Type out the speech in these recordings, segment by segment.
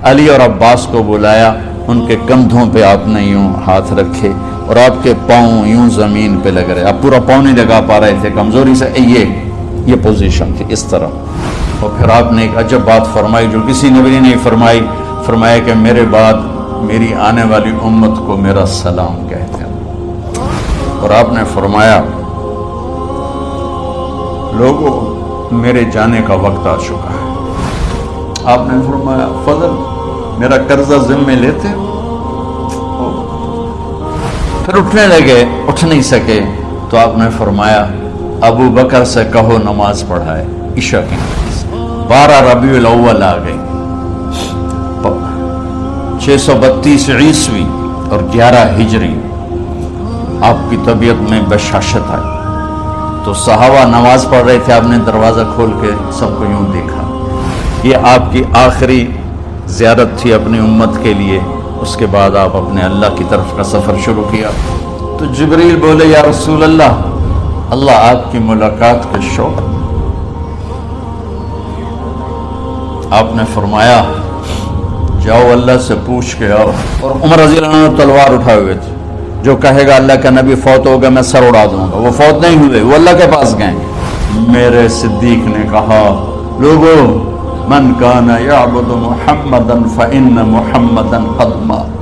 علی اور عباس کو بلایا، ان کے کندھوں پہ آپ نے یوں ہاتھ رکھے اور آپ کے پاؤں یوں زمین پہ لگ رہے، آپ پورا پاؤں نہیں لگا پا رہے تھے کمزوری سے، یہ پوزیشن تھی اس طرح. اور پھر آپ نے ایک عجب بات فرمائی جو کسی نبی نے نہیں فرمائی، فرمایا کہ میرے بعد میری آنے والی امت کو میرا سلام کہتے ہیں. اور آپ نے فرمایا لوگوں میرے جانے کا وقت آ چکا ہے. آپ نے فرمایا فضل میرا قرضہ ذمے لیتے. پھر اٹھنے لگے، اٹھ نہیں سکے تو آپ نے فرمایا ابو بکر سے کہو نماز پڑھائے عشاء کی. 12 ربیع الاول آ گئی، 632 عیسوی اور 11 ہجری. آپ کی طبیعت میں بشاشت آئی تو صحابہ نماز پڑھ رہے تھے، آپ نے دروازہ کھول کے سب کو یوں دیکھا. یہ آپ کی آخری زیارت تھی اپنی امت کے لیے. اس کے بعد آپ اپنے اللہ کی طرف کا سفر شروع کیا. تو جبریل بولے یا رسول اللہ، اللہ آپ کی ملاقات کے شوق. آپ نے فرمایا جاؤ اللہ سے پوچھ کے آؤ. اور عمر رضی اللہ عنہ تلوار اٹھائے ہوئے تھے، جو کہے گا اللہ کا نبی فوت ہوگا میں سر اڑا دوں گا. وہ فوت نہیں ہوئے، وہ اللہ کے پاس گئے. میرے صدیق نے کہا لوگو من کان یعبد محمدا فإن محمدا قد مات.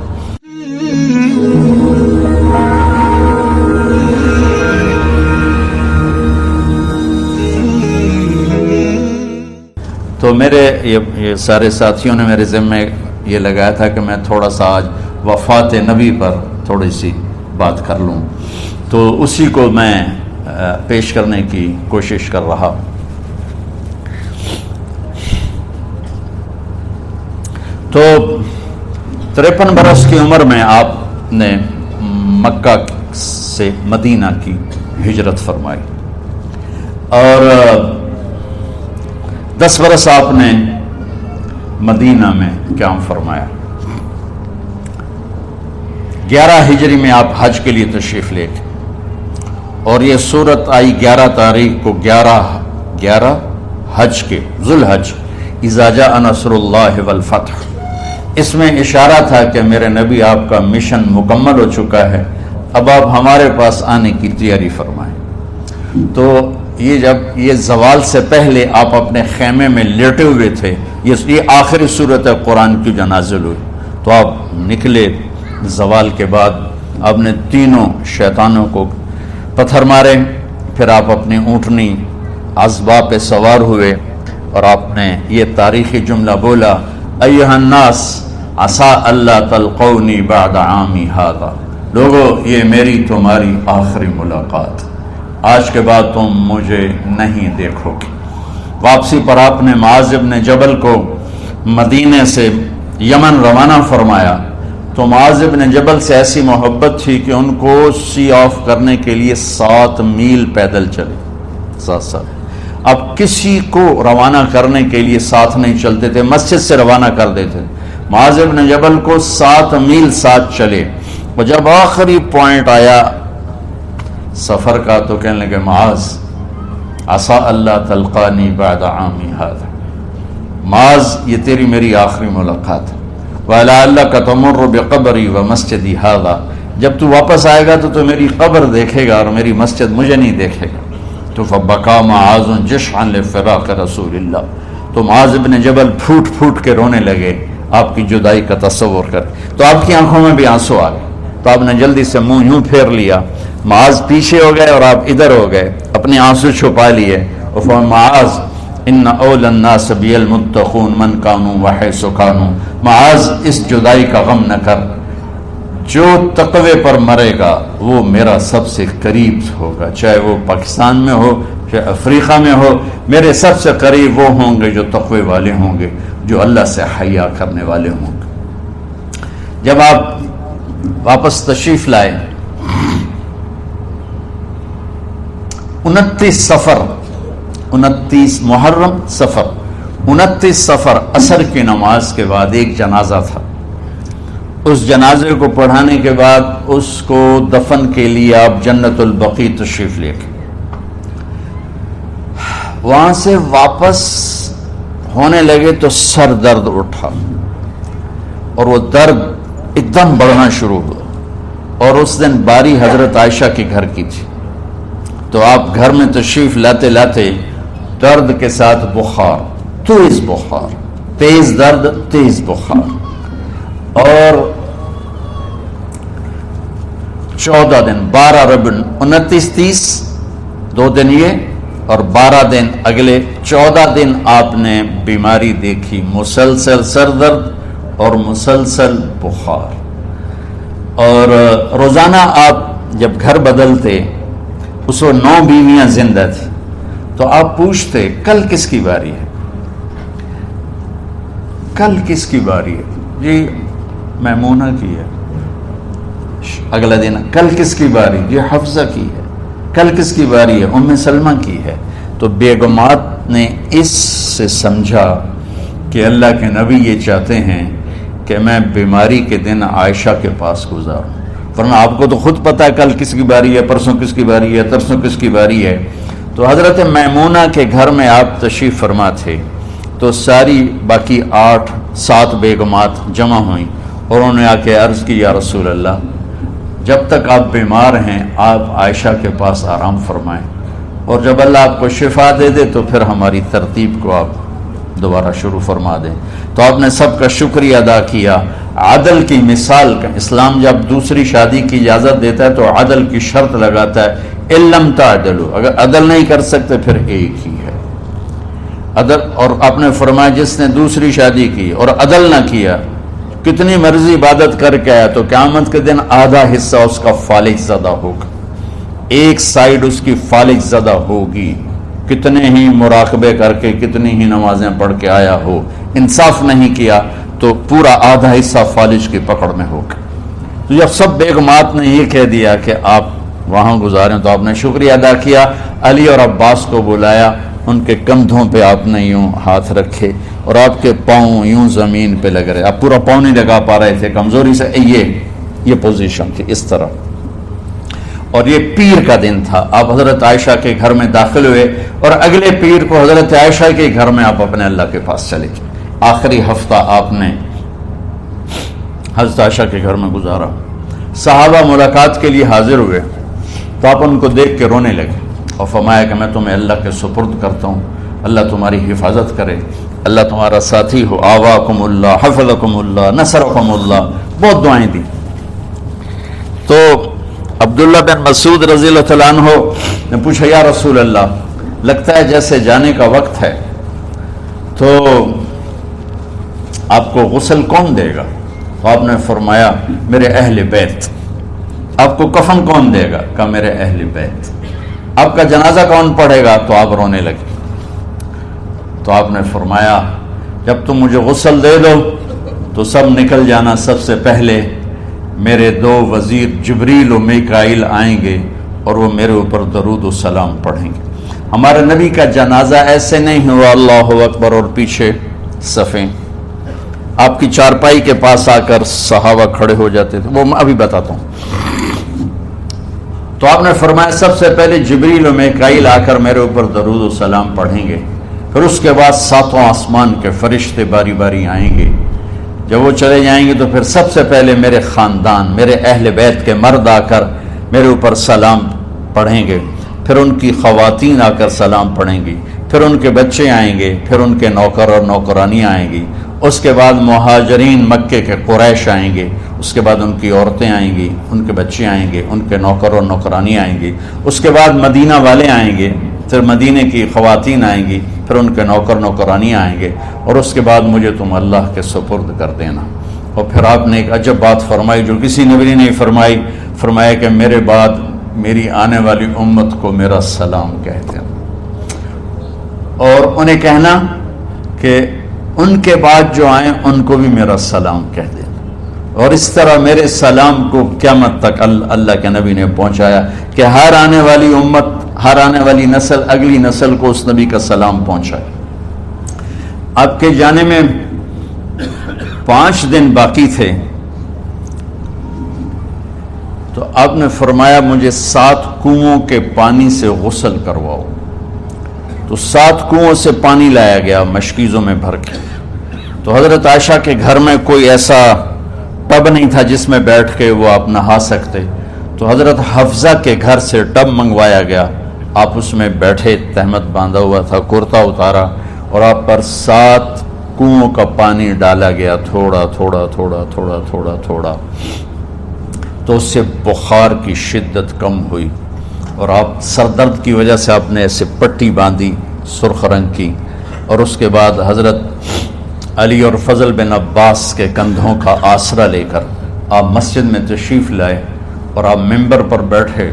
تو میرے یہ سارے ساتھیوں نے میرے ذمے یہ لگایا تھا کہ میں تھوڑا سا آج وفات نبی پر تھوڑی سی بات کر لوں، تو اسی کو میں پیش کرنے کی کوشش کر رہا. تو 53 برس کی عمر میں آپ نے مکہ سے مدینہ کی ہجرت فرمائی اور 10 برس آپ نے مدینہ میں قیام فرمایا. 11 ہجری میں آپ حج کے لیے تشریف لے گئے اور یہ صورت آئی 11 تاریخ کو، 11 حج کے ذوالحج، اذا جاء نصر اللہ والفتح. اس میں اشارہ تھا کہ میرے نبی آپ کا مشن مکمل ہو چکا ہے، اب آپ ہمارے پاس آنے کی تیاری فرمائیں. تو یہ جب یہ زوال سے پہلے آپ اپنے خیمے میں لیٹے ہوئے تھے، یہ آخری صورت قرآن کی جو نازل ہوئی، تو آپ نکلے. زوال کے بعد آپ نے تینوں شیطانوں کو پتھر مارے، پھر آپ اپنی اونٹنی عذبہ پہ سوار ہوئے اور آپ نے یہ تاریخی جملہ بولا ایھا الناس عسیٰ اللہ تلقونی بعد عامی ھذا. لوگو یہ میری تمہاری آخری ملاقات، آج کے بعد تم مجھے نہیں دیکھو گے. واپسی پر آپ نے معاذ بن جبل کو مدینے سے یمن روانہ فرمایا. تو معاذ بن جبل سے ایسی محبت تھی کہ ان کو سی آف کرنے کے لیے 7 میل پیدل چلے. 7 اب کسی کو روانہ کرنے کے لیے ساتھ نہیں چلتے تھے، مسجد سے روانہ کر دیتے. معاذ بن جبل کو 7 میل ساتھ چلے، اور جب آخری پوائنٹ آیا سفر کا تو کہنے لگے معاذ عسیٰ اللہ تلقانی بعد عامی ھذا. معاذ یہ تیری میری آخری ملاقات ہے. وَلَعَلَّكَ تَمُرُّ بِقَبْرِي وَمَسْجِدِي هَذَا. جب تو واپس آئے گا تو میری قبر دیکھے گا اور میری مسجد مجھے نہیں دیکھے گا. تو فَبَكَى مُعَاذٌ جِشْعًا لِفِرَاقِ رسول اللہ. تو معاذ بن جبل پھوٹ پھوٹ کے رونے لگے آپ کی جدائی کا تصور کر. تو آپ کی آنکھوں میں بھی آنسو آ گئے، تو آپ نے جلدی سے منہ یوں پھیر لیا. معاذ پیچھے ہو گئے اور آپ ادھر ہو گئے، اپنے آنسو چھپا لیے. اور معاذ ان اول الناس بی المتقون من کانوا وحیث کانوا. معاذ اس جدائی کا غم نہ کر، جو تقوی پر مرے گا وہ میرا سب سے قریب ہوگا، چاہے وہ پاکستان میں ہو چاہے افریقہ میں ہو. میرے سب سے قریب وہ ہوں گے جو تقوی والے ہوں گے، جو اللہ سے حیا کرنے والے ہوں گے. جب آپ واپس تشریف لائے 29 محرم صفر 29 صفر عصر کی نماز کے بعد ایک جنازہ تھا. اس جنازے کو پڑھانے کے بعد اس کو دفن کے لیے آپ جنت البقیع تشریف لے گئے. وہاں سے واپس ہونے لگے تو سر درد اٹھا. اور وہ درد ایک دم بڑھنا شروع ہوا، اور اس دن باری حضرت عائشہ کے گھر کی تھی، تو آپ گھر میں تشریف لاتے لاتے درد کے ساتھ بخار، تیز درد، تیز بخار، اور 14 دن 12 ربیع 29 30 2 دن یہ اور 12 دن اگلے 14 دن آپ نے بیماری دیکھی، مسلسل سر درد اور مسلسل بخار۔ اور روزانہ آپ جب گھر بدلتے، اس وقت 9 بیویاں زندہ تھیں، تو آپ پوچھتے کل کس کی باری ہے، کل کس کی باری ہے؟ جی میمونہ کی ہے۔ اگلا دن کل کس کی باری؟ جی حفصہ کی ہے۔ کل کس کی باری ہے؟ ام سلمہ کی ہے۔ تو بیگمات نے اس سے سمجھا کہ اللہ کے نبی یہ چاہتے ہیں کہ میں بیماری کے دن عائشہ کے پاس گزاروں، ورنہ آپ کو تو خود پتہ ہے کل کس کی باری ہے، پرسوں کس کی باری ہے، ترسوں کس کی باری ہے۔ تو حضرت میمونہ کے گھر میں آپ تشریف فرما تھے، تو ساری باقی 7 بیگمات جمع ہوئیں اور انہوں نے آ کے عرض کی، یا رسول اللہ، جب تک آپ بیمار ہیں آپ عائشہ کے پاس آرام فرمائیں، اور جب اللہ آپ کو شفا دے دے تو پھر ہماری ترتیب کو آپ دوبارہ شروع فرما دیں۔ تو آپ نے سب کا شکریہ ادا کیا۔ عدل کی مثال کا اسلام جب دوسری شادی کی اجازت دیتا ہے تو عدل کی شرط لگاتا ہے، اِلَّمْ تَعْدِلُوا، اگر عدل نہیں کر سکتے پھر ایک ہی ہے عدل۔ اور آپ نے فرمایا جس نے دوسری شادی کی اور عدل نہ کیا، کتنی مرضی عبادت کر کے آیا، تو قیامت کے دن آدھا حصہ اس کا فالج زدہ ہوگا، ایک سائیڈ اس کی فالج زدہ ہوگی، کتنے ہی مراقبے کر کے کتنی ہی نمازیں پڑھ کے آیا ہو، انصاف نہیں کیا تو پورا آدھا حصہ فالج کی پکڑ میں ہوگا۔ تو جب سب بیگمات نے یہ کہہ دیا کہ آپ وہاں گزاریں تو آپ نے شکریہ ادا کیا، علی اور عباس کو بلایا، ان کے کندھوں پہ آپ نے یوں ہاتھ رکھے اور آپ کے پاؤں یوں زمین پہ لگ رہے، آپ پورا پاؤں نہیں لگا پا رہے تھے کمزوری سے، یہ پوزیشن تھی اس طرح۔ اور یہ پیر کا دن تھا، آپ حضرت عائشہ کے گھر میں داخل ہوئے اور اگلے پیر کو حضرت عائشہ کے گھر میں آپ اپنے اللہ کے پاس چلے گئے۔ آخری ہفتہ آپ نے حضرت عائشہ کے گھر میں گزارا۔ صحابہ ملاقات کے لیے حاضر ہوئے تو آپ ان کو دیکھ کے رونے لگے اور فرمایا کہ میں تمہیں اللہ کے سپرد کرتا ہوں، اللہ تمہاری حفاظت کرے، اللہ تمہارا ساتھی ہو، آواکم اللہ، حفظکم اللہ، نصرکم اللہ، بہت دعائیں دی۔ تو عبداللہ بن مسعود رضی اللہ تعالیٰ عنہ نے پوچھا، یا رسول اللہ، لگتا ہے جیسے جانے کا وقت ہے، تو آپ کو غسل کون دے گا؟ تو آپ نے فرمایا میرے اہل بیت۔ آپ کو کفن کون دے گا؟ کہا میرے اہل بیت۔ آپ کا جنازہ کون پڑھے گا؟ تو آپ رونے لگے۔ تو آپ نے فرمایا جب تم مجھے غسل دے دو تو سب نکل جانا، سب سے پہلے میرے 2 وزیر جبریل و میکائیل آئیں گے اور وہ میرے اوپر درود و سلام پڑھیں گے۔ ہمارے نبی کا جنازہ ایسے نہیں ہوا اللہ اکبر اور پیچھے صفیں، آپ کی چارپائی کے پاس آ کر صحابہ کھڑے ہو جاتے تھے، وہ میں ابھی بتاتا ہوں۔ تو آپ نے فرمایا سب سے پہلے جبریل و میکائیل آ کر میرے اوپر درود و سلام پڑھیں گے، پھر اس کے بعد 7 آسمان کے فرشتے باری باری آئیں گے۔ جب وہ چلے جائیں گے تو پھر سب سے پہلے میرے خاندان، میرے اہل بیت کے مرد آ کر میرے اوپر سلام پڑھیں گے، پھر ان کی خواتین آ کر سلام پڑھیں گی، پھر ان کے بچے آئیں گے، پھر ان کے نوکر اور نوکرانیاں آئیں گی، اس کے بعد مہاجرین مکے کے قریش آئیں گے، اس کے بعد ان کی عورتیں آئیں گی، ان کے بچے آئیں گے، ان کے نوکر اور نوکرانی آئیں گی، اس کے بعد مدینہ والے آئیں گے، پھر مدینے کی خواتین آئیں گی، پھر ان کے نوکر نوکرانی آئیں گے، اور اس کے بعد مجھے تم اللہ کے سپرد کر دینا۔ اور پھر آپ نے ایک عجب بات فرمائی جو کسی نبی نے نہیں فرمائی، فرمایا کہ میرے بعد میری آنے والی امت کو میرا سلام کہہ دینا، اور انہیں کہنا کہ ان کے بعد جو آئیں ان کو بھی میرا سلام کہہ دینا۔ اور اس طرح میرے سلام کو قیامت تک اللہ کے نبی نے پہنچایا کہ ہر آنے والی امت، ہر آنے والی نسل اگلی نسل کو اس نبی کا سلام پہنچائے۔ آپ کے جانے میں 5 دن باقی تھے تو آپ نے فرمایا مجھے 7 کنوؤں کے پانی سے غسل کرواؤ۔ تو 7 کنوؤں سے پانی لایا گیا مشکیزوں میں بھر کے۔ تو حضرت عائشہ کے گھر میں کوئی ایسا ٹب نہیں تھا جس میں بیٹھ کے وہ آپ نہا سکتے، تو حضرت حفصہ کے گھر سے ٹب منگوایا گیا، آپ اس میں بیٹھے، تہمت باندھا ہوا تھا، کرتا اتارا اور آپ پر 7 کنووں کا پانی ڈالا گیا، تھوڑا تھوڑا تھوڑا تھوڑا تھوڑا تھوڑا، تو اس سے بخار کی شدت کم ہوئی، اور آپ سر درد کی وجہ سے آپ نے ایسے پٹی باندھی سرخ رنگ کی، اور اس کے بعد حضرت علی اور فضل بن عباس کے کندھوں کا آسرا لے کر آپ مسجد میں تشریف لائے، اور آپ ممبر پر بیٹھے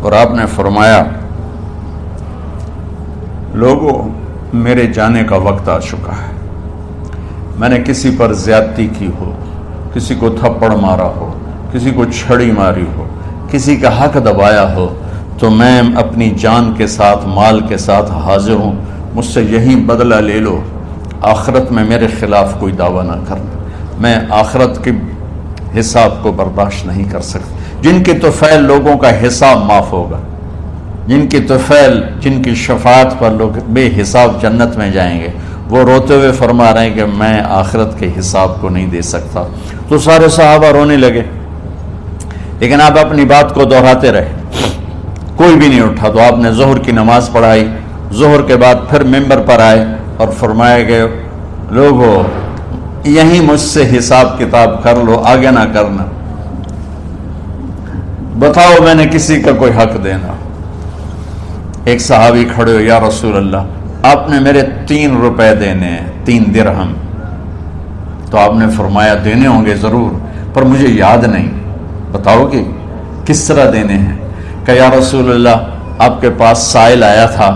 اور آپ نے فرمایا، لوگوں میرے جانے کا وقت آ چکا ہے، میں نے کسی پر زیادتی کی ہو، کسی کو تھپڑ مارا ہو، کسی کو چھڑی ماری ہو، کسی کا حق دبایا ہو، تو میں اپنی جان کے ساتھ مال کے ساتھ حاضر ہوں، مجھ سے یہی بدلہ لے لو، آخرت میں میرے خلاف کوئی دعویٰ نہ کرنا، میں آخرت کے حساب کو برداشت نہیں کر سکتا۔ جن کے طفیل لوگوں کا حساب معاف ہوگا، جن کی طفیل، جن کی شفاعت پر لوگ بے حساب جنت میں جائیں گے، وہ روتے ہوئے فرما رہے ہیں کہ میں آخرت کے حساب کو نہیں دے سکتا۔ تو سارے صحابہ رونے لگے، لیکن آپ اپنی بات کو دہراتے رہے، کوئی بھی نہیں اٹھا۔ تو آپ نے ظہر کی نماز پڑھائی، ظہر کے بعد پھر ممبر پر آئے اور فرمایا کہ لوگوں یہیں مجھ سے حساب کتاب کر لو، آگے نہ کرنا، بتاؤ میں نے کسی کا کوئی حق دینا۔ ایک صحابی کھڑے ہو، یا رسول اللہ آپ نے میرے 3 روپے دینے ہیں، 3 درہم۔ تو آپ نے فرمایا دینے ہوں گے ضرور، پر مجھے یاد نہیں، بتاؤ گے کس طرح دینے ہیں؟ کہ یا رسول اللہ آپ کے پاس سائل آیا تھا،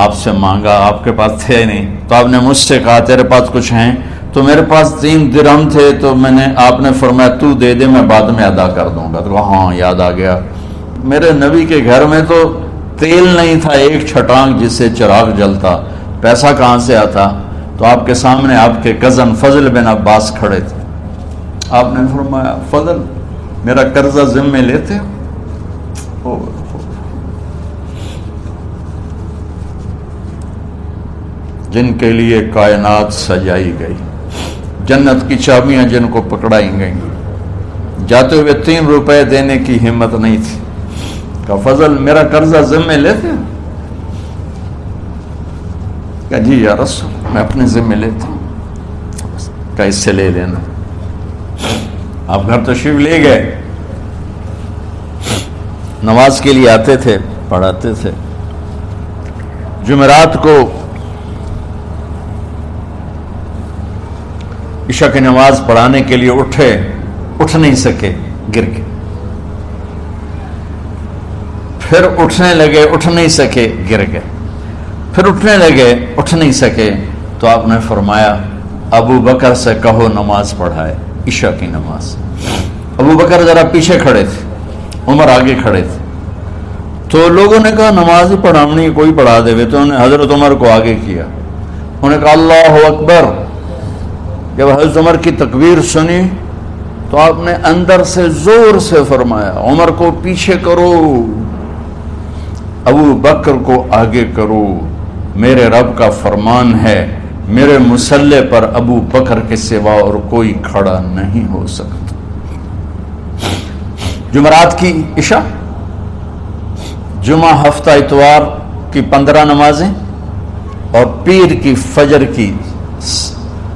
آپ سے مانگا، آپ کے پاس تھے نہیں، تو آپ نے مجھ سے کہا تیرے پاس کچھ ہیں؟ تو میرے پاس 3 درہم تھے، تو آپ نے فرمایا تو دے دے، میں بعد میں ادا کر دوں گا۔ تو ہاں یاد آ گیا، میرے نبی کے گھر میں تو تیل نہیں تھا، ایک چھٹانگ جس سے چراغ جلتا، پیسہ کہاں سے آتا؟ تو آپ کے سامنے آپ کے کزن فضل بن عباس کھڑے تھے، آپ نے فرمایا فضل میرا قرضہ ذمہ لیتے ہو؟ جن کے لیے کائنات سجائی گئی، جنت کی چابیاں جن کو پکڑائی گئیں، جاتے ہوئے 3 روپے دینے کی ہمت نہیں تھی، کہ فضل میرا قرضہ ذمہ لیتے؟ کہ جی یا رسول میں اپنے ذمہ لیتا ہوں۔ کہ اس سے لے لینا۔ آپ گھر تشریف لے گئے، نماز کے لیے آتے تھے، پڑھاتے تھے۔ جمعرات کو عشاء کی نماز پڑھانے کے لیے اٹھ نہیں سکے، گر کے، پھر اٹھنے لگے، اٹھ نہیں سکے، گر گئے، پھر اٹھنے لگے، اٹھ نہیں سکے، تو آپ نے فرمایا ابو بکر سے کہو نماز پڑھائے، عشاء کی نماز۔ ابو بکر ذرا پیچھے کھڑے تھے، عمر آگے کھڑے تھے، تو لوگوں نے کہا نماز ہی پڑھانی، کوئی پڑھا دے، تو انہوں نے حضرت عمر کو آگے کیا، انہوں نے کہا اللہ اکبر۔ جب حضرت عمر کی تکبیر سنی تو آپ نے اندر سے زور سے فرمایا عمر کو پیچھے کرو، ابو بکر کو آگے کرو، میرے رب کا فرمان ہے میرے مصلی پر ابو بکر کے سوا اور کوئی کھڑا نہیں ہو سکتا۔ جمعرات کی عشاء، جمعہ ہفتہ اتوار کی 15 نمازیں اور پیر کی فجر کی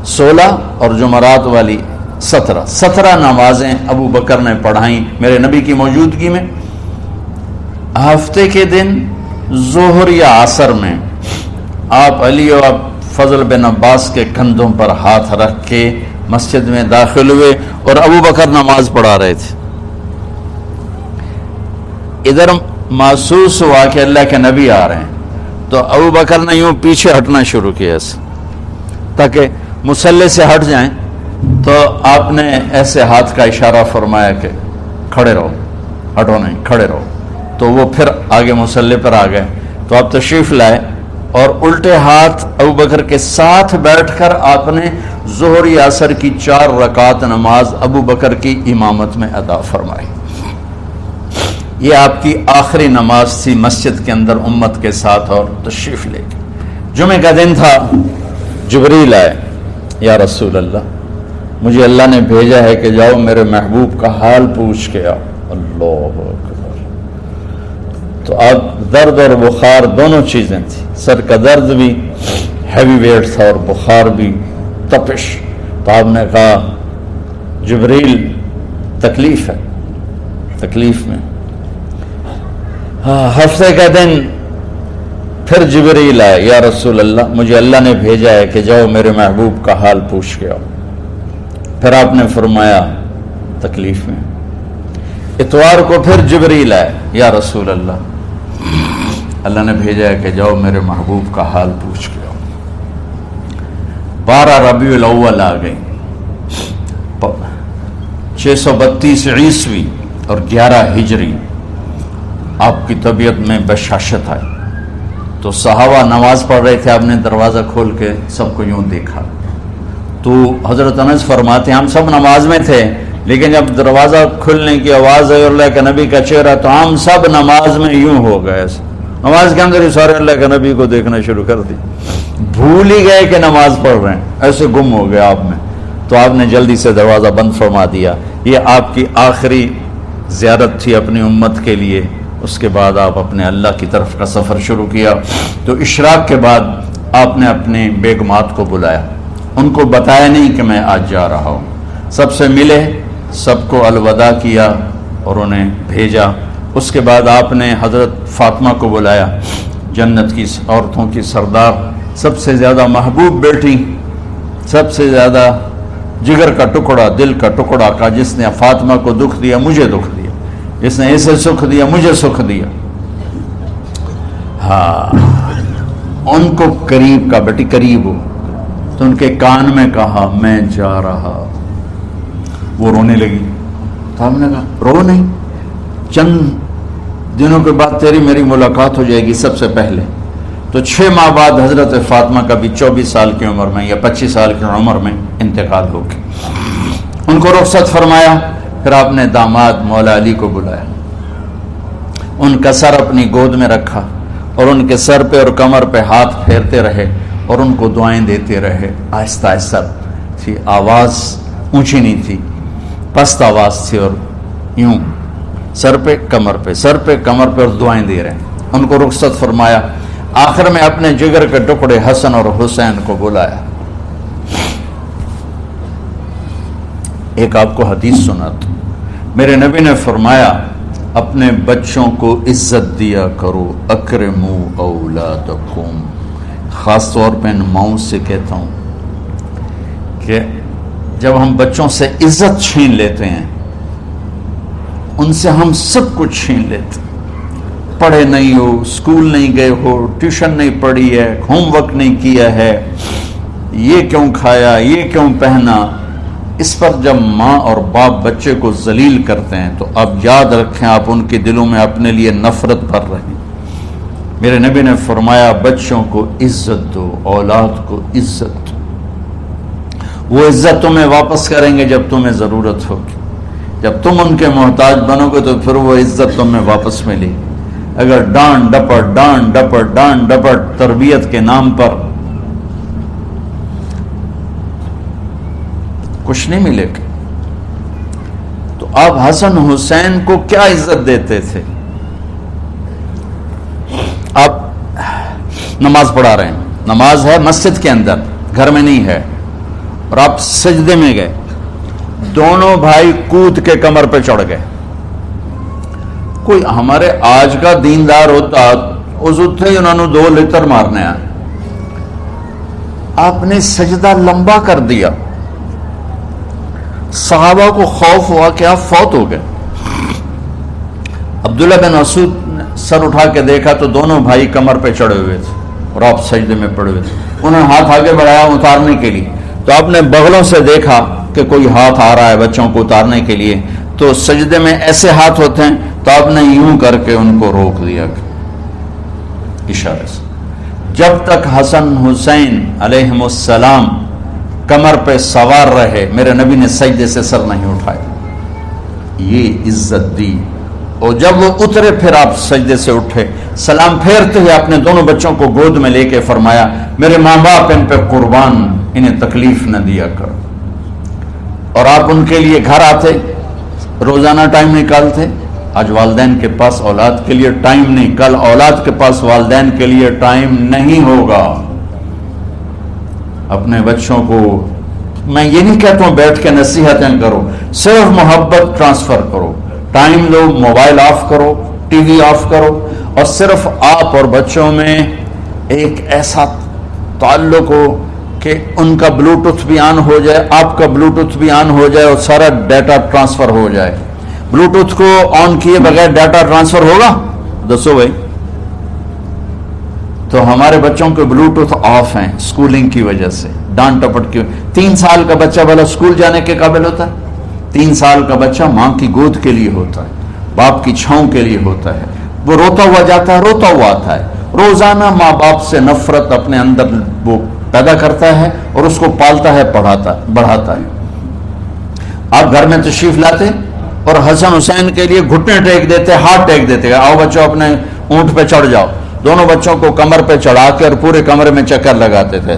16 اور جمعرات والی 17 نمازیں ابو بکر نے پڑھائیں میرے نبی کی موجودگی میں۔ ہفتے کے دن ظہر یا عصر میں آپ علی اور فضل بن عباس کے کندھوں پر ہاتھ رکھ کے مسجد میں داخل ہوئے اور ابو بکر نماز پڑھا رہے تھے۔ ادھر محسوس ہوا کہ اللہ کے نبی آ رہے ہیں، تو ابو بکر نے یوں پیچھے ہٹنا شروع کیا ایسے تاکہ مصلی سے ہٹ جائیں، تو آپ نے ایسے ہاتھ کا اشارہ فرمایا کہ کھڑے رہو، ہٹو نہیں، کھڑے رہو۔ تو وہ پھر آگے مصلی پر آ گئے، تو آپ تشریف لائے اور الٹے ہاتھ ابو بکر کے ساتھ بیٹھ کر آپ نے ظہر یا عصر کی 4 رکعت نماز ابو بکر کی امامت میں ادا فرمائی۔ یہ آپ کی آخری نماز تھی مسجد کے اندر امت کے ساتھ، اور تشریف لے گئے۔ جمعے کا دن تھا، جبریل آئے، یا رسول اللہ مجھے اللہ نے بھیجا ہے کہ جاؤ میرے محبوب کا حال پوچھ کے آؤ۔ اللہ اکبر۔ تو اب درد اور بخار دونوں چیزیں تھیں، سر کا درد بھی ہیوی ویٹ تھا اور بخار بھی، تپش۔ تو آپ نے کہا جبریل تکلیف ہے، تکلیف میں۔ ہفتے کا دن پھر جبریل آئے، یا رسول اللہ مجھے اللہ نے بھیجا ہے کہ جاؤ میرے محبوب کا حال پوچھ کے آؤ۔ پھر آپ نے فرمایا تکلیف میں۔ اتوار کو پھر جبریل آئے، یا رسول اللہ نے بھیجا ہے کہ جاؤ میرے محبوب کا حال پوچھ کے آؤ۔ 12 ربیع الاول آ گئی، 632 عیسوی اور 11 ہجری، آپ کی طبیعت میں بشاشت آئی۔ تو صحابہ نماز پڑھ رہے تھے، آپ نے دروازہ کھول کے سب کو یوں دیکھا۔ تو حضرت انس فرماتے ہیں ہم سب نماز میں تھے، لیکن جب دروازہ کھلنے کی آواز آئی اللہ کے نبی کا چہرہ، تو ہم سب نماز میں یوں ہو گئے، نماز کے اندر ہی سارے اللہ کے نبی کو دیکھنا شروع کر دی، بھول ہی گئے کہ نماز پڑھ رہے ہیں، ایسے گم ہو گیا آپ میں۔ تو آپ نے جلدی سے دروازہ بند فرما دیا۔ یہ آپ کی آخری زیارت تھی اپنی امت کے لیے، اس کے بعد آپ اپنے اللہ کی طرف کا سفر شروع کیا۔ تو اشراق کے بعد آپ نے اپنے بیگمات کو بلایا، ان کو بتایا نہیں کہ میں آج جا رہا ہوں، سب سے ملے، سب کو الوداع کیا اور انہیں بھیجا۔ اس کے بعد آپ نے حضرت فاطمہ کو بلایا، جنت کی عورتوں کی سردار، سب سے زیادہ محبوب بیٹی، سب سے زیادہ جگر کا ٹکڑا، دل کا ٹکڑا کا، جس نے فاطمہ کو دکھ دیا مجھے دکھ دیا، جس نے اسے سکھ دیا مجھے سکھ دیا۔ ہاں، ان کو قریب کا، بیٹی قریب ہو، تو ان کے کان میں کہا میں جا رہا۔ وہ رونے لگی، تو ہم نے کہا رو نہیں، چند دنوں کے بعد تیری میری ملاقات ہو جائے گی سب سے پہلے۔ تو 6 ماہ بعد حضرت فاطمہ کا بھی 24 سال کی عمر میں یا 25 سال کی عمر میں انتقال ہو گیا۔ ان کو رخصت فرمایا۔ پھر آپ نے داماد مولا علی کو بلایا، ان کا سر اپنی گود میں رکھا اور ان کے سر پہ اور کمر پہ ہاتھ پھیرتے رہے اور ان کو دعائیں دیتے رہے۔ آہستہ آہستہ تھی، آواز اونچی نہیں تھی، پست آواز تھی، اور یوں سر پہ کمر پہ، سر پہ کمر پہ، اور دعائیں دے رہے ہیں۔ ان کو رخصت فرمایا۔ آخر میں اپنے جگر کے ٹکڑے حسن اور حسین کو بلایا۔ ایک آپ کو حدیث سناتا، میرے نبی نے فرمایا اپنے بچوں کو عزت دیا کرو، اکرموا اولادکم۔ خاص طور پہ ان ماؤں سے کہتا ہوں کہ جب ہم بچوں سے عزت چھین لیتے ہیں، ان سے ہم سب کچھ چھین لیتے ہیں۔ پڑھے نہیں ہو، اسکول نہیں گئے ہو، ٹیوشن نہیں پڑھی ہے، ہوم ورک نہیں کیا ہے، یہ کیوں کھایا، یہ کیوں پہنا، اس پر جب ماں اور باپ بچے کو ذلیل کرتے ہیں تو اب یاد رکھیں آپ ان کے دلوں میں اپنے لیے نفرت بھر رہے ہیں۔ میرے نبی نے فرمایا بچوں کو عزت دو، اولاد کو عزت دو۔ وہ عزت تمہیں واپس کریں گے جب تمہیں ضرورت ہوگی، جب تم ان کے محتاج بنو گے تو پھر وہ عزت تمہیں واپس ملے گی۔ اگر ڈانٹ ڈپٹ تربیت کے نام پر کچھ نہیں ملے گا۔ تو آپ حسن حسین کو کیا عزت دیتے تھے؟ آپ نماز پڑھا رہے ہیں، نماز ہے مسجد کے اندر، گھر میں نہیں ہے، اور آپ سجدے میں گئے، دونوں بھائی کود کے کمر پہ چڑھ گئے۔ کوئی ہمارے آج کا دیندار ہوتا اس اتنے ہی انہوں نے 2 لتر مارنے آئے، آپ نے سجدہ لمبا کر دیا۔ صحابہ کو خوف ہوا کہ آپ فوت ہو گئے۔ عبداللہ بن مسعود نے سر اٹھا کے دیکھا تو دونوں بھائی کمر پہ چڑھے ہوئے تھے اور آپ سجدے میں پڑے ہوئے تھے۔ انہوں نے ہاتھ آگے بڑھایا اتارنے کے لیے، تو آپ نے بغلوں سے دیکھا کہ کوئی ہاتھ آ رہا ہے بچوں کو اتارنے کے لیے، تو سجدے میں ایسے ہاتھ ہوتے ہیں، تو آپ نے یوں کر کے ان کو روک دیا اشارے سے۔ جب تک حسن حسین علیہم السلام کمر پہ سوار رہے میرے نبی نے سجدے سے سر نہیں اٹھایا، یہ عزت دی۔ اور جب وہ اترے پھر آپ سجدے سے اٹھے، سلام پھیرتے ہوئے اپنے دونوں بچوں کو گود میں لے کے فرمایا میرے ماں باپ ان پہ قربان، انہیں تکلیف نہ دیا کرو۔ اور آپ ان کے لیے گھر آتے، روزانہ ٹائم نکالتے. آج والدین کے پاس اولاد کے لیے ٹائم نہیں، کل اولاد کے پاس والدین کے لیے ٹائم نہیں ہوگا. اپنے بچوں کو میں یہ نہیں کہتا ہوں بیٹھ کے نصیحتیں کرو، صرف محبت ٹرانسفر کرو، ٹائم دو، موبائل آف کرو، ٹی وی آف کرو، اور صرف آپ اور بچوں میں ایک ایسا تعلق ہو کہ ان کا بلوٹوتھ بھی آن ہو جائے، آپ کا بلوٹوتھ بھی آن ہو جائے اور سارا ڈیٹا ٹرانسفر ہو جائے. بلوٹوتھ کو آن کیے بغیر ڈیٹا ٹرانسفر ہوگا؟ دسو بھائی. تو ہمارے بچوں کے بلوٹوتھ آف ہیں اسکولنگ کی وجہ سے، ڈانٹ ٹپٹ کی. 3 سال کا بچہ بھلا اسکول جانے کے قابل ہوتا ہے؟ 3 سال کا بچہ ماں کی گود کے لیے ہوتا ہے، باپ کی چھاؤں کے لیے ہوتا ہے. وہ روتا ہوا جاتا ہے، روتا ہوا آتا ہے. روزانہ ماں باپ سے نفرت اپنے اندر وہ پیدا کرتا ہے اور اس کو پالتا ہے، بڑھاتا ہے. آپ گھر میں تشریف لاتے اور حسن حسین کے لیے گھٹنے ٹیک دیتے، ہاتھ ٹیک دیتے، آؤ بچوں اپنے اونٹ پہ چڑھ جاؤ. دونوں بچوں کو کمر پہ چڑھا کے اور پورے کمرے میں چکر لگاتے تھے.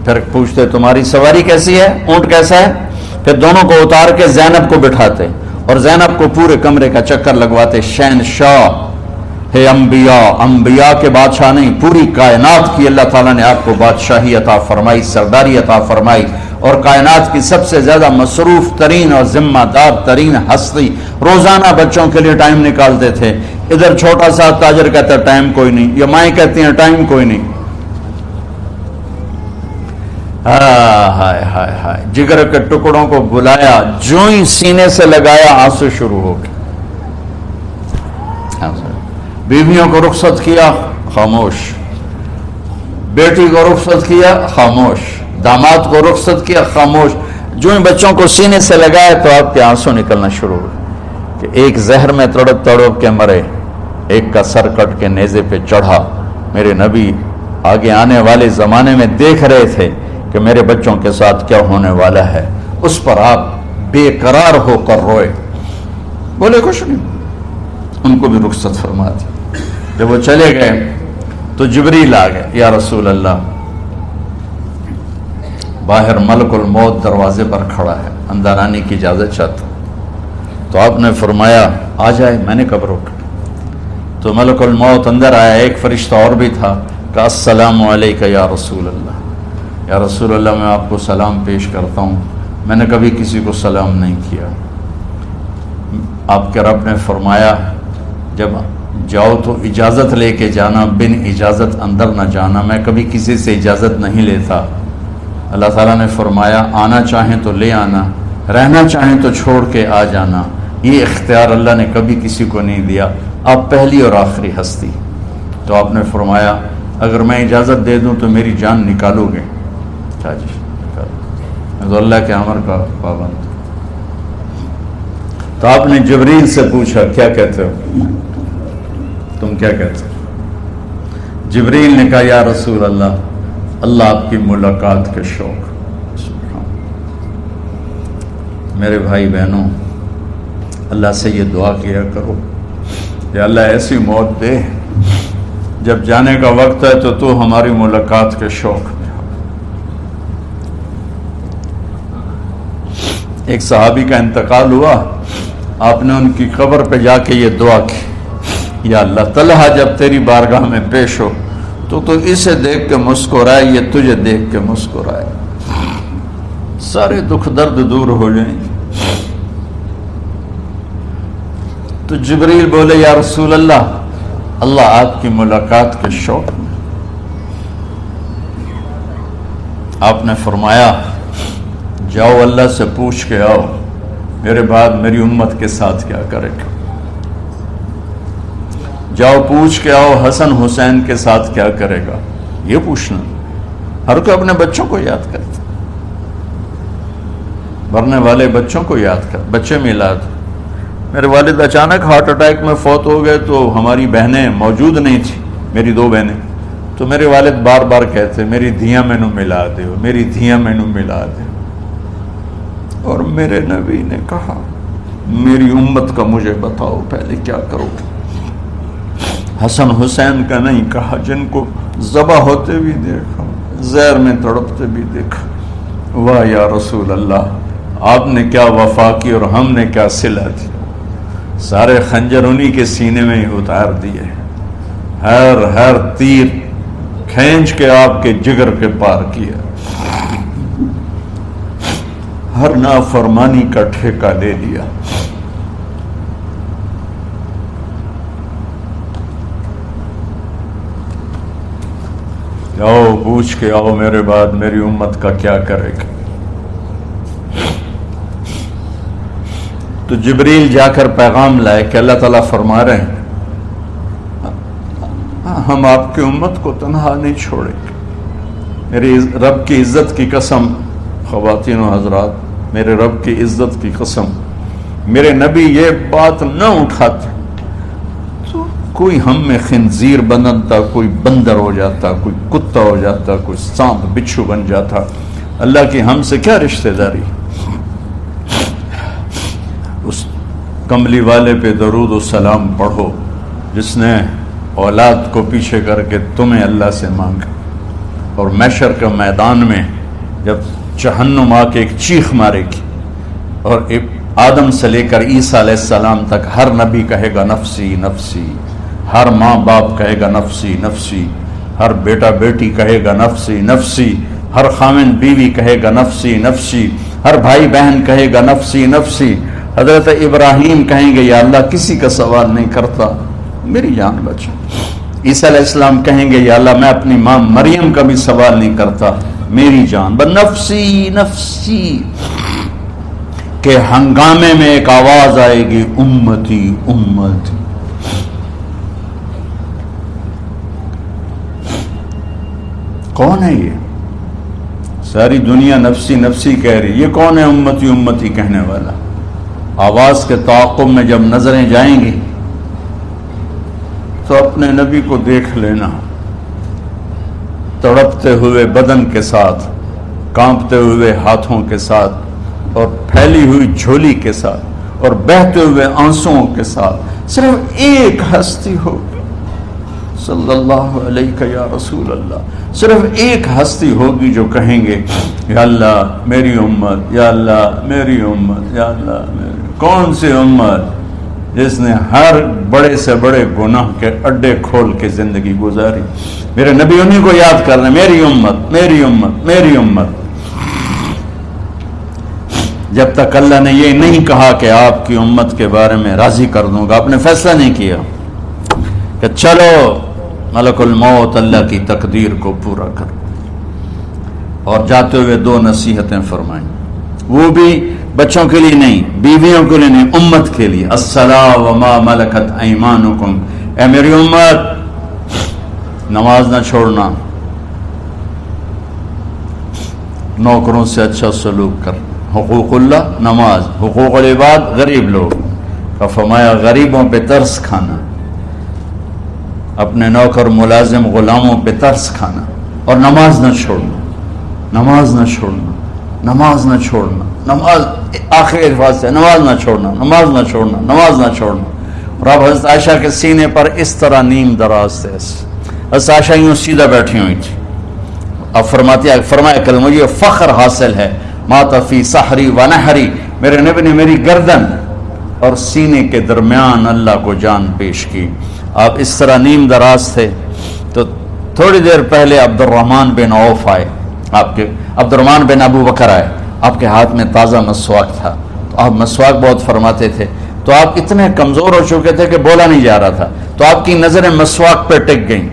پھر پوچھتے تمہاری سواری کیسی ہے، اونٹ کیسا ہے؟ پھر دونوں کو اتار کے زینب کو بٹھاتے اور زینب کو پورے کمرے کا چکر لگواتے. شہنشاہ ہے انبیاء، انبیاء کے بادشاہ نہیں، پوری کائنات کی اللہ تعالیٰ نے آپ کو بادشاہی عطا فرمائی، سرداری عطا فرمائی، اور کائنات کی سب سے زیادہ مصروف ترین اور ذمہ دار ترین ہستی روزانہ بچوں کے لیے ٹائم نکالتے تھے. ادھر چھوٹا سا تاجر کہتا ہے ٹائم کوئی نہیں، یا مائیں کہتی ہیں ٹائم کوئی نہیں. ہائے ہائے ہائے، جگر کے ٹکڑوں کو بلایا، جو ہی سینے سے لگایا آنسو شروع ہو گئے. بیویوں کو رخصت کیا، خاموش. بیٹی کو رخصت کیا، خاموش. داماد کو رخصت کیا، خاموش. جو ہی بچوں کو سینے سے لگائے تو آپ کے آنسو نکلنا شروع ہوئے کہ ایک زہر میں تڑپ تڑپ کے مرے، ایک کا سر کٹ کے نیزے پہ چڑھا. میرے نبی آگے آنے والے زمانے میں دیکھ رہے تھے کہ میرے بچوں کے ساتھ کیا ہونے والا ہے. اس پر آپ بے قرار ہو کر روئے، بولے کچھ نہیں. ان کو بھی رخصت فرما دی. جب وہ چلے گئے تو جبریل آ گئے. یا رسول اللہ، باہر ملک الموت دروازے پر کھڑا ہے، اندر آنے کی اجازت چاہتا. تو آپ نے فرمایا آ جائے. میں نے کب روکا؟ تو ملک الموت اندر آیا. ایک فرشتہ اور بھی تھا، کہا السلام علیکہ یا رسول اللہ. یا رسول اللہ، میں آپ کو سلام پیش کرتا ہوں، میں نے کبھی کسی کو سلام نہیں کیا. آپ کے رب نے فرمایا جب جاؤ تو اجازت لے کے جانا، بن اجازت اندر نہ جانا. میں کبھی کسی سے اجازت نہیں لیتا. اللہ تعالیٰ نے فرمایا آنا چاہیں تو لے آنا، رہنا چاہیں تو چھوڑ کے آ جانا. یہ اختیار اللہ نے کبھی کسی کو نہیں دیا. آپ پہلی اور آخری ہستی. تو آپ نے فرمایا اگر میں اجازت دے دوں تو میری جان نکالو گے؟ اچھا جی، میں تو اللہ کے امر کا پابند. تو آپ نے جبریل سے پوچھا کیا کہتے ہو، تم کیا کہتے ہو؟ جبریل نے کہا یا رسول اللہ، اللہ آپ کی ملاقات کے شوق. میرے بھائی بہنوں، اللہ سے یہ دعا کیا کرو کہ اللہ ایسی موت دے جب جانے کا وقت ہے تو ہماری ملاقات کے شوق میں ہو. ایک صحابی کا انتقال ہوا، آپ نے ان کی قبر پہ جا کے یہ دعا کی، یا اللہ طلحہ جب تیری بارگاہ میں پیش ہو تو اسے دیکھ کے مسکرائے، یہ تجھے دیکھ کے مسکرائے، سارے دکھ درد دور ہو جائیں. تو جبریل بولے یا رسول اللہ، اللہ آپ کی ملاقات کے شوق میں. آپ نے فرمایا جاؤ اللہ سے پوچھ کے آؤ میرے بعد میری امت کے ساتھ کیا کرے گا. جاؤ پوچھ کے آؤ حسن حسین کے ساتھ کیا کرے گا. یہ پوچھنا، ہر کوئی اپنے بچوں کو یاد کرتا، مرنے والے بچوں کو یاد کر. بچے میلاد، میرے والد اچانک ہارٹ اٹیک میں فوت ہو گئے تو ہماری بہنیں موجود نہیں تھیں، میری 2 بہنیں. تو میرے والد بار بار کہتے میری دھیاں مینو ملا دے، میری دھیاں مینو ملا دے. اور میرے نبی نے کہا میری امت کا مجھے بتاؤ پہلے کیا کرو. حسن حسین کا نہیں کہا، جن کو ذبح ہوتے بھی دیکھا، زہر میں تڑپتے بھی دیکھا. واہ یا رسول اللہ، آپ نے کیا وفا کی اور ہم نے کیا صلہ دی، سارے خنجر انہی کے سینے میں ہی اتار دیے، ہر تیر کھینچ کے آپ کے جگر کے پار کیا، ہر نافرمانی کا ٹھیکہ لے لیا۔ آؤ پوچھ کے آؤ میرے بعد میری امت کا کیا کرے گا۔ تو جبریل جا کر پیغام لائے کہ اللہ تعالیٰ فرما رہے ہیں ہم آپ کی امت کو تنہا نہیں چھوڑیں گے۔ میرے رب کی عزت کی قسم، خواتین و حضرات، میرے رب کی عزت کی قسم، میرے نبی یہ بات نہ اٹھاتے تو کوئی ہم میں خنزیر بنتا، کوئی بندر ہو جاتا، کوئی کتا ہو جاتا، کوئی سانپ بچھو بن جاتا۔ اللہ کی ہم سے کیا رشتہ داری؟ اس کملی والے پہ درود و سلام پڑھو جس نے اولاد کو پیچھے کر کے تمہیں اللہ سے مانگا، اور محشر کا میدان میں جب جہنم آ کے ایک چیخ مارے گی اور آدم سے لے کر عیسیٰ علیہ السلام تک ہر نبی کہے گا نفسی نفسی، ہر ماں باپ کہے گا نفسی نفسی، ہر بیٹا بیٹی کہے گا نفسی نفسی، ہر خامن بیوی کہے گا نفسی نفسی، ہر بھائی بہن کہے گا نفسی نفسی۔ حضرت ابراہیم کہیں گے یا اللہ کسی کا سوال نہیں کرتا، میری جان بچا۔ عیسیٰ علیہ السلام کہیں گے یا اللہ میں اپنی ماں مریم کا بھی سوال نہیں کرتا، میری جان نفسی نفسی۔ کہ ہنگامے میں ایک آواز آئے گی امتی امتی۔ کون ہے یہ؟ ساری دنیا نفسی نفسی کہہ رہی، یہ کون ہے امتی امتی کہنے والا؟ آواز کے تعاقب میں جب نظریں جائیں گی تو اپنے نبی کو دیکھ لینا، تڑپتے ہوئے بدن کے ساتھ، کانپتے ہوئے ہاتھوں کے ساتھ، اور پھیلی ہوئی جھولی کے ساتھ، اور بہتے ہوئے آنسوؤں کے ساتھ۔ صرف ایک ہستی ہوگی، صلی اللہ علیہ یا رسول اللہ، صرف ایک ہستی ہوگی جو کہیں گے یا اللہ میری امت، یا اللہ میری امت، یا اللہ میری۔ کون سی امت؟ جس نے ہر بڑے سے بڑے گناہ کے اڈے کھول کے زندگی گزاری۔ میرے نبی انہیں کو یاد کرنا، میری امت میری امت میری امت۔ جب تک اللہ نے یہ نہیں کہا کہ آپ کی امت کے بارے میں راضی کر دوں گا، آپ نے فیصلہ نہیں کیا کہ چلو ملک الموت اللہ کی تقدیر کو پورا کر، اور جاتے ہوئے دو نصیحتیں فرمائیں، وہ بھی بچوں کے لیے نہیں، بیویوں کے لیے نہیں، امت کے لیے۔ الصلاۃ وما ملکت ایمانکم، اے میری امت نماز نہ چھوڑنا، نوکروں سے اچھا سلوک کر، حقوق اللہ نماز، حقوق العباد غریب لوگ کا فرمایا غریبوں پہ ترس کھانا، اپنے نوکر ملازم غلاموں پہ ترس کھانا، اور نماز نہ چھوڑنا، نماز نہ چھوڑنا، نماز نہ چھوڑنا، نماز آخر الفاظ سے نماز نہ چھوڑنا، نماز نہ چھوڑنا، نماز نہ چھوڑنا۔ اور اب حضرت عائشہ کے سینے پر اس طرح نیم دراز تھے، حضرت عائشہ یوں سیدھا بیٹھی ہوئی تھی۔ اب فرمایا کل مجھے فخر حاصل ہے، مات فی سحری و نحری، میرے نبی نے میری گردن اور سینے کے درمیان اللہ کو جان پیش کی۔ آپ اس طرح نیم دراز تھے تو تھوڑی دیر پہلے عبد الرحمن بن عوف آئے، آپ کے عبد الرحمن بن ابو بکر آئے، آپ کے ہاتھ میں تازہ مسواک تھا، تو آپ مسواک بہت فرماتے تھے، تو آپ اتنے کمزور ہو چکے تھے کہ بولا نہیں جا رہا تھا، تو آپ کی نظریں مسواک پہ ٹک گئیں،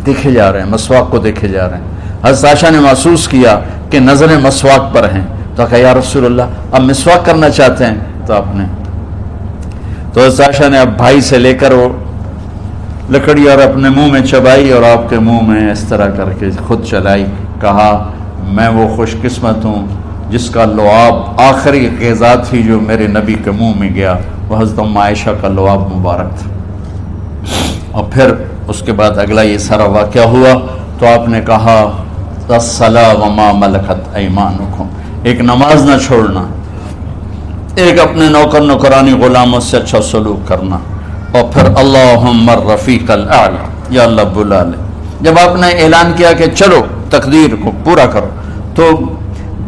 دیکھے جا رہے ہیں، مسواک کو دیکھے جا رہے ہیں۔ حضرت عائشہ نے محسوس کیا کہ نظریں مسواک پر ہیں، تو کہا یا رسول اللہ اب مسواک کرنا چاہتے ہیں، تو آپ نے تو حضرت عائشہ نے اب بھائی سے لے کر وہ لکڑی اور اپنے منہ میں چبائی، اور آپ کے منہ میں اس طرح کر کے خود چلائی، کہا میں وہ خوش قسمت ہوں جس کا لعاب آخری غذا تھی جو میرے نبی کے منہ میں گیا، وہ حضرت ام عائشہ کا لعاب مبارک تھا۔ اور پھر اس کے بعد اگلا یہ سارا واقعہ ہوا، تو آپ نے کہا الصلاۃ وما ملکت ایمانکم، ایک نماز نہ چھوڑنا، ایک اپنے نوکر نوکرانی غلاموں سے اچھا سلوک کرنا، اور پھر اللہم الرفیق الاعلی، یا اللہ بلا لے۔ جب آپ نے اعلان کیا کہ چلو تقدیر کو پورا کرو، تو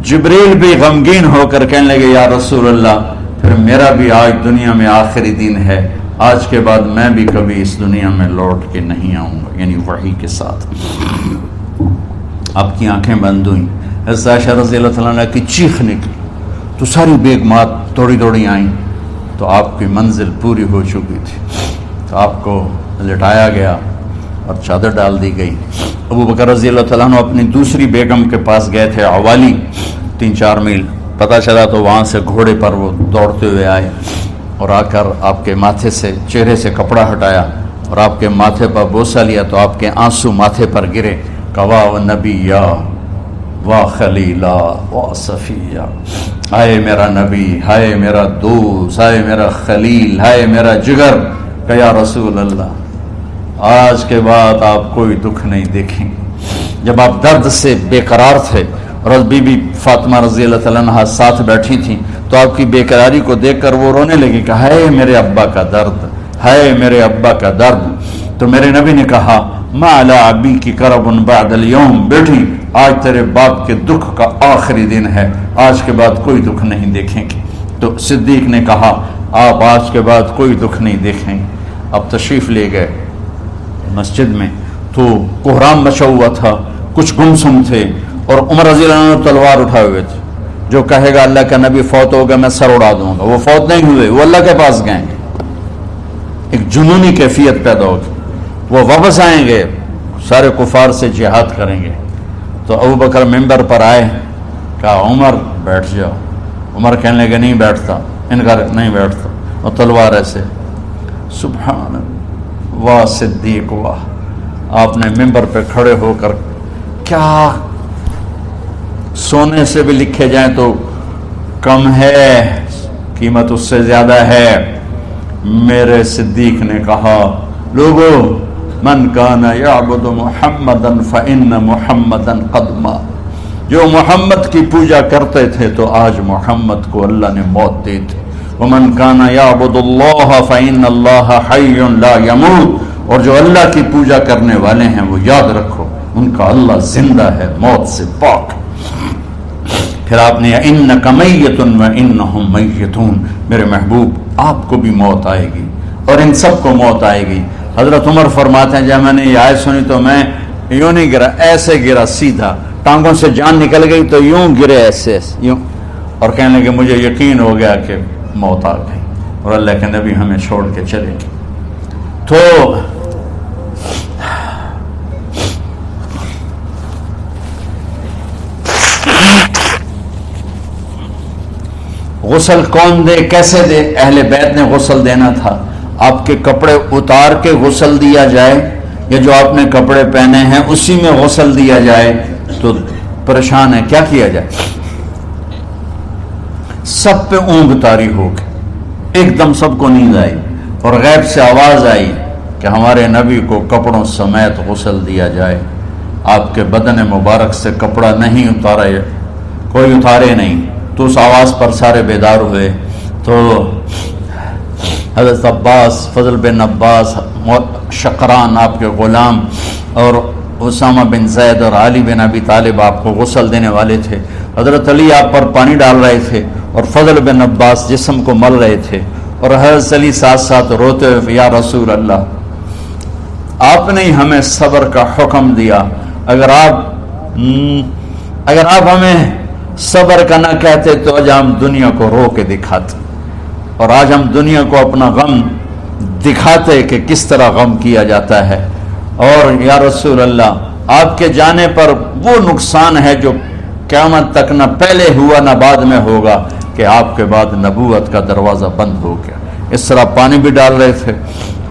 جبریل بھی غمگین ہو کر کہنے لگے یا رسول اللہ پھر میرا بھی آج دنیا میں آخری دن ہے، آج کے بعد میں بھی کبھی اس دنیا میں لوٹ کے نہیں آؤں گا، یعنی وحی کے ساتھ۔ آپ کی آنکھیں بند ہوئیں، حضرت عائشہ رضی اللہ تعالیٰ عنہ کی چیخ نکلی تو ساری بیگمات دوڑی دوڑی آئیں، تو آپ کی منزل پوری ہو چکی تھی، تو آپ کو لٹایا گیا اور چادر ڈال دی گئی۔ ابو بکر رضی اللہ تعالیٰ عنہ اپنی دوسری بیگم کے پاس گئے تھے عوالی، 3-4 میل پتہ چلا، تو وہاں سے گھوڑے پر وہ دوڑتے ہوئے آئے اور آ کر آپ کے ماتھے سے چہرے سے کپڑا ہٹایا اور آپ کے ماتھے پر بوسہ لیا، تو آپ کے آنسو ماتھے پر گرے، کہا و نبیہ واہ خلیلا واہ صفیہ، ہائے میرا نبی، ہائے میرا دوست، ہائے میرا خلیل، ہائے میرا جگر، کہ یا رسول اللہ آج کے بعد آپ کوئی دکھ نہیں دیکھیں گے۔ جب آپ درد سے بے قرار تھے اور بی بی فاطمہ رضی اللہ تعالیٰ عنہ ساتھ بیٹھی تھیں، تو آپ کی بے قراری کو دیکھ کر وہ رونے لگی کہ ہائے میرے ابا کا درد، ہائے میرے ابا کا درد۔ تو میرے نبی نے کہا ما علی ابی کی کرب بعد اليوم، بیٹی آج تیرے باپ کے دکھ کا آخری دن ہے، آج کے بعد کوئی دکھ نہیں دیکھیں گے۔ تو صدیق نے کہا آپ آج کے بعد کوئی دکھ نہیں دیکھیں گے۔ اب تشریف لے گئے مسجد میں، تو کوہرام مچا ہوا تھا، کچھ گمسم تھے، اور عمر رضی اللہ عنہ تلوار اٹھائے ہوئے تھے، جو کہے گا اللہ کا نبی فوت ہوگا میں سر اڑا دوں گا، وہ فوت نہیں ہوئے، وہ اللہ کے پاس گئے، ایک جنونی کیفیت پیدا ہوگی، وہ واپس آئیں گے، سارے کفار سے جہاد کریں گے۔ تو ابو بکر ممبر پر آئے، کہا عمر بیٹھ جاؤ، عمر کہنے لگے نہیں بیٹھتا، انکار نہیں بیٹھتا، اور تلوار ایسے، سبحان اللہ واہ صدیق واہ۔ آپ نے ممبر پہ کھڑے ہو کر، کیا سونے سے بھی لکھے جائیں تو کم ہے، قیمت اس سے زیادہ ہے۔ میرے صدیق نے کہا لوگو من کان یعبد محمدا فإن محمدا قد مات، جو محمد کی پوجا کرتے تھے تو آج محمد کو اللہ نے موت دی تھی۔ ومن کان یعبد اللہ فإن اللہ حی لا یموت، اور جو اللہ کی پوجا کرنے والے ہیں وہ یاد رکھو ان کا اللہ زندہ ہے، موت سے پاک۔ پھر آپ نے انک میت وانہم میتون، میرے محبوب آپ کو بھی موت آئے گی اور ان سب کو موت آئے گی۔ حضرت عمر فرماتے ہیں جب میں نے یہ آیت سنی تو میں یوں نہیں گرا، ایسے گرا سیدھا، ٹانگوں سے جان نکل گئی تو یوں گرے ایسے یوں، اور کہنے لگے مجھے یقین ہو گیا کہ موت آ گئی اور اللہ کے نبی ہمیں چھوڑ کے چلے گئے۔ تو غسل کون دے، کیسے دے؟ اہل بیت نے غسل دینا تھا۔ آپ کے کپڑے اتار کے غسل دیا جائے یا جو آپ نے کپڑے پہنے ہیں اسی میں غسل دیا جائے تو پریشان ہے، کیا کیا جائے؟ سب پہ اونگ طاری ہو گئی، ایک دم سب کو نیند آئی اور غیب سے آواز آئی کہ ہمارے نبی کو کپڑوں سمیت غسل دیا جائے۔ آپ کے بدن مبارک سے کپڑا نہیں اتارا، کوئی اتارے نہیں، تو اس آواز پر سارے بیدار ہوئے۔ تو حضرت عباس، فضل بن عباس، شقران آپ کے غلام، اور اسامہ بن زید اور علی بن ابی طالب آپ کو غسل دینے والے تھے۔ حضرت علی آپ پر پانی ڈال رہے تھے اور فضل بن عباس جسم کو مل رہے تھے، اور حضرت علی ساتھ ساتھ روتے ہوئے یا رسول اللہ آپ نے ہمیں صبر کا حکم دیا، اگر آپ ہمیں صبر کا نہ کہتے تو آج ہم دنیا کو رو کے دکھاتے، اور آج ہم دنیا کو اپنا غم دکھاتے کہ کس طرح غم کیا جاتا ہے۔ اور یا رسول اللہ آپ کے جانے پر وہ نقصان ہے جو قیامت تک نہ پہلے ہوا نہ بعد میں ہوگا، کہ آپ کے بعد نبوت کا دروازہ بند ہو گیا۔ اس طرح پانی بھی ڈال رہے تھے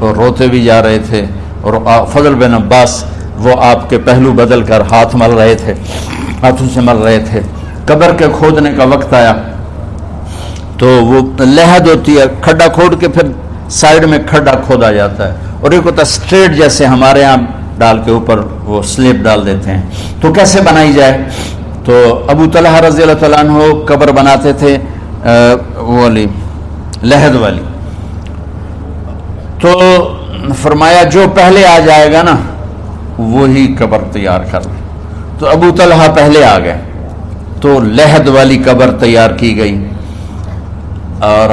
اور روتے بھی جا رہے تھے، اور فضل بن عباس وہ آپ کے پہلو بدل کر ہاتھ مل رہے تھے، ہاتھوں سے مل رہے تھے۔ قبر کے کھودنے کا وقت آیا تو وہ لحد ہوتی ہے، کھڈا کھود کے پھر سائیڈ میں کھڈا کھودا جاتا ہے، اور ایک ہوتا اسٹریٹ جیسے ہمارے یہاں ڈال کے اوپر وہ سلیب ڈال دیتے ہیں، تو کیسے بنائی جائے؟ تو ابو طلحہ رضی اللہ تعالیٰ عنہ قبر بناتے تھے وہ والی لحد والی، تو فرمایا جو پہلے آ جائے گا نا وہی قبر تیار کر لے۔ تو ابو طلحہ پہلے آ گئے، تو لحد والی قبر تیار کی گئی، اور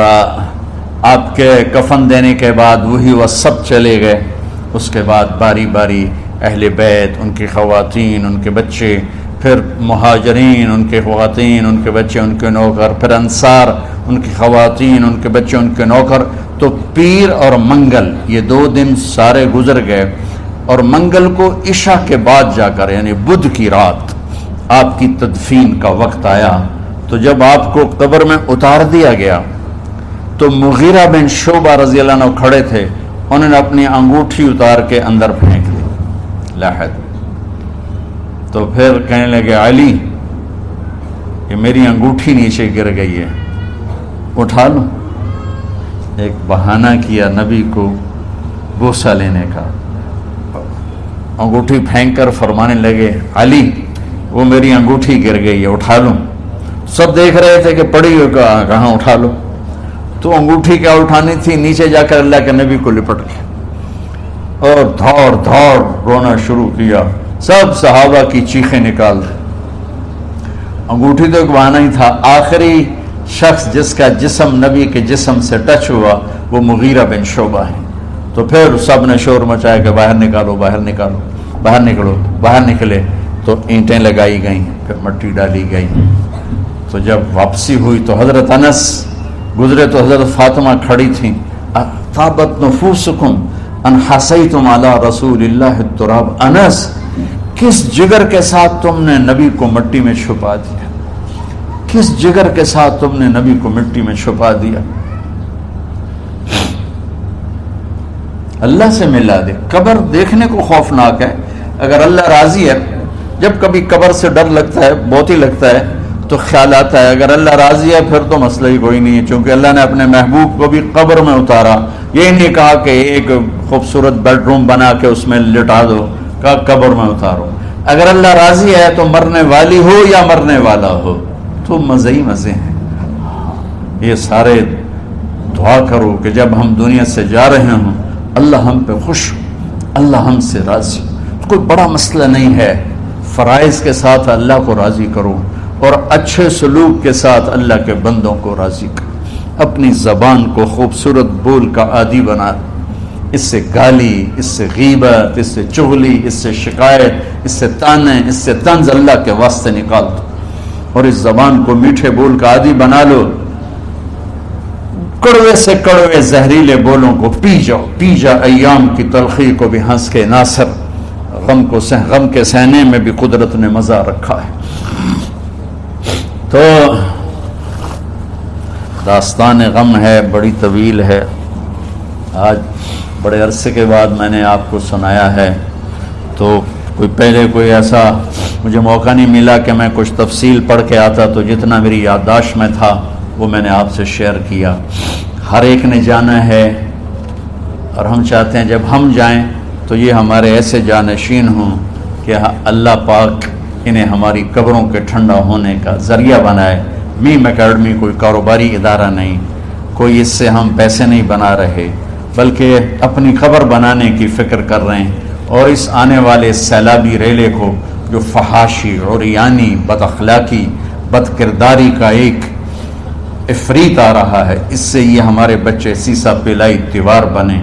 آپ کے کفن دینے کے بعد وہی وہ سب چلے گئے۔ اس کے بعد باری باری اہل بیت، ان کی خواتین، ان کے بچے، پھر مہاجرین، ان کے خواتین، ان کے بچے، ان کے نوکر، پھر انصار، ان کی خواتین، ان کے بچے، ان کے نوکر۔ تو پیر اور منگل یہ 2 دن سارے گزر گئے، اور منگل کو عشاء کے بعد جا کر یعنی بدھ کی رات آپ کی تدفین کا وقت آیا۔ تو جب آپ کو قبر میں اتار دیا گیا تو مغیرہ بن شعبہ رضی اللہ عنہ کھڑے تھے، انہوں نے اپنی انگوٹھی اتار کے اندر پھینک دی لحد۔ تو پھر کہنے لگے علی یہ میری انگوٹھی نیچے گر گئی ہے، اٹھا لو۔ ایک بہانہ کیا نبی کو بوسہ لینے کا، انگوٹھی پھینک کر فرمانے لگے علی وہ میری انگوٹھی گر گئی ہے، اٹھا لو۔ سب دیکھ رہے تھے کہ پڑی ہو کہاں، اٹھا لو۔ تو انگوٹھی کیا اٹھانی تھی، نیچے جا کر اللہ کے نبی کو لپٹ گیا اور دھوڑ رونا شروع کیا۔ سب صحابہ کی چیخیں نکال دی۔ انگوٹھی تو ایک بہانہ ہی تھا۔ آخری شخص جس کا جسم نبی کے جسم سے ٹچ ہوا وہ مغیرہ بن شعبہ ہے۔ تو پھر سب نے شور مچایا کہ باہر نکالو، باہر نکالو، باہر نکلو۔ باہر نکلے تو اینٹیں لگائی گئیں، پھر مٹی ڈالی گئی۔ تو جب واپسی ہوئی تو حضرت انس گزرے تو حضرت فاطمہ کھڑی تھیں۔ طابت نفوسکم ان حسیتم علی رسول اللہ التراب، انس کس جگر کے ساتھ تم نے نبی کو مٹی میں چھپا دیا، کس جگر کے ساتھ تم نے نبی کو مٹی میں چھپا دیا۔ اللہ سے ملا دے۔ قبر دیکھنے کو خوفناک ہے، اگر اللہ راضی ہے، جب کبھی قبر سے ڈر لگتا ہے، بہت ہی لگتا ہے، تو خیال آتا ہے اگر اللہ راضی ہے پھر تو مسئلہ ہی کوئی نہیں ہے، چونکہ اللہ نے اپنے محبوب کو بھی قبر میں اتارا۔ یہ نہیں کہا کہ ایک خوبصورت بیڈ روم بنا کے اس میں لٹا دو، کہا قبر میں اتارو۔ اگر اللہ راضی ہے تو مرنے والی ہو یا مرنے والا ہو تو مزے ہی مزے ہیں۔ یہ سارے دعا کرو کہ جب ہم دنیا سے جا رہے ہوں اللہ ہم پہ خوش ہو، اللہ ہم سے راضی ہو۔ کوئی بڑا مسئلہ نہیں ہے، فرائض کے ساتھ اللہ کو راضی کرو اور اچھے سلوک کے ساتھ اللہ کے بندوں کو راضی کرو۔ اپنی زبان کو خوبصورت بول کا عادی بنا، اس سے گالی، اس سے غیبت، اس سے چغلی، اس سے شکایت، اس سے تانے، اس سے طنز اللہ کے واسطے نکال دو، اور اس زبان کو میٹھے بول کا عادی بنا لو۔ کڑوے سے کڑوے زہریلے بولوں کو پی جا ایام کی تلخی کو بھی ہنس کے ناصر، غم کے سہنے میں بھی قدرت نے مزہ رکھا ہے۔ تو داستان غم ہے، بڑی طویل ہے، آج بڑے عرصے کے بعد میں نے آپ کو سنایا ہے، تو پہلے کوئی ایسا مجھے موقع نہیں ملا کہ میں کچھ تفصیل پڑھ کے آتا، تو جتنا میری یادداشت میں تھا وہ میں نے آپ سے شیئر کیا۔ ہر ایک نے جانا ہے، اور ہم چاہتے ہیں جب ہم جائیں تو یہ ہمارے ایسے جانشین ہوں کہ اللہ پاک انہیں ہماری قبروں کے ٹھنڈا ہونے کا ذریعہ بنائے۔ میم اکیڈمی کوئی کاروباری ادارہ نہیں، کوئی اس سے ہم پیسے نہیں بنا رہے، بلکہ اپنی قبر بنانے کی فکر کر رہے ہیں، اور اس آنے والے سیلابی ریلے کو جو فحاشی، عریانی، بد اخلاقی، بد کرداری کا ایک افریت آ رہا ہے، اس سے یہ ہمارے بچے سیسا پلائی دیوار بنے۔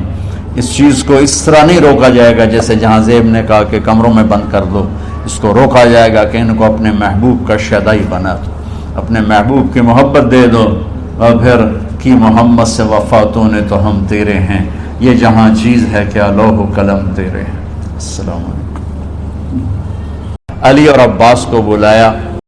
اس چیز کو اس طرح نہیں روکا جائے گا جیسے جہاں زیب نے کہا کہ کمروں میں بند کر دو، اس کو روکا جائے گا کہ ان کو اپنے محبوب کا شیدائی بنا دو، اپنے محبوب کی محبت دے دو، اور پھر کی محمد سے وفاتوں نے تو ہم تیرے ہیں، یہ جہاں چیز ہے کیا لوح و قلم تیرے ہیں۔ السلام علیکم۔ علی اور عباس کو بلایا،